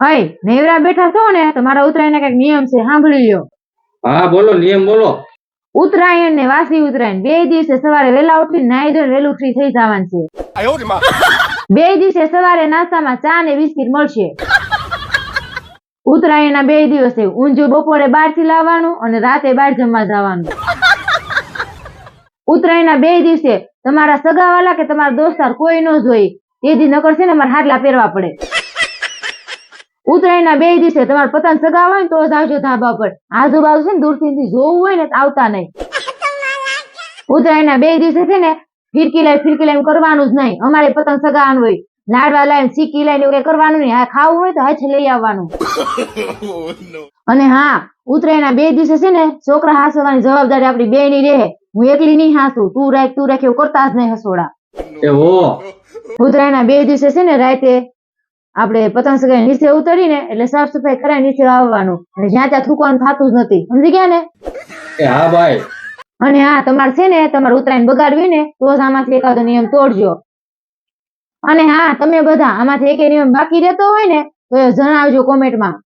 હઈ નેવરા બેઠા છો ને, તમારા ઉત્તરાયણ કઈક નિયમ છે, સાંભળી લ્યો. હા બોલો, નિયમ બોલો. ઉત્તરાયણ ને વાસી ઉત્તરાયણ બે દિવસે સવારે વેલા ઉઠીને નાઈ ધોઈને વેલું ફ્રી થઈ જવાનું છે. બે દિવસે સવારે નાસ્તામાં ચા ને બિસ્કિટ મળશે. ઉત્તરાયણ ના 2 દિવસે ઊંધિયું બપોરે 12 થી લાવવાનું અને રાતે 12 જમવા જવાનું. ઉત્તરાયણ ના 2 દિવસે તમારા સગાવાલા કે તમારા દોસ્તાર કોઈ ન જોઈ, તે દી નકર છે ને મારે હાડલા પહેરવા પડે. ઉત્તરાયણ ના 2 દિવસે તમારે પતંગ સગાવા હોય ને તો જ આવજો ધાબા પર, આજુબાજુ છે ને દૂરથી જોવું હોય ને તો આવતા નહીં. ઉત્તરાયણ ના 2 દિવસે છે ને ફિરકી લાઈ કરવાનું જ નહીં. અમારે પતંગ સગાવાનું હોય, લાડવા લાઈને સિક્કી લાઈને એવું કઈ કરવાનું નહીં. ખાવું હોય તો હાથે લઈ આવવાનું. અને હા, ઉત્તરાયણ ના 2 દિવસે છે ને છોકરા હાસવાની જવાબદારી આપણી બે ની રહે. હું એકલી નહીં હાસું, તું રાખ એવું કરતા જ નહીં હસોડા. ઉત્તરાયણ ના 2 દિવસે છે ને રાતે આપણે પતંગ સગાઈ નીચે ઉતરીને એટલે સાફ સફાઈ કરાવી નીચે આવવાનું, અને જ્યાં ત્યાં થૂકવાનું થતું જ નથી, સમજી ગયા ને? હા ભાઈ. અને હા, તમારે છે ને તમારે ઉત્તરાયણ બગાડવી ને તો જ આમાંથી એકાદો નિયમ તોડજો. અને હા, તમે બધા આમાંથી એક નિયમ બાકી રહેતો હોય ને તો જણાવજો કોમેન્ટમાં.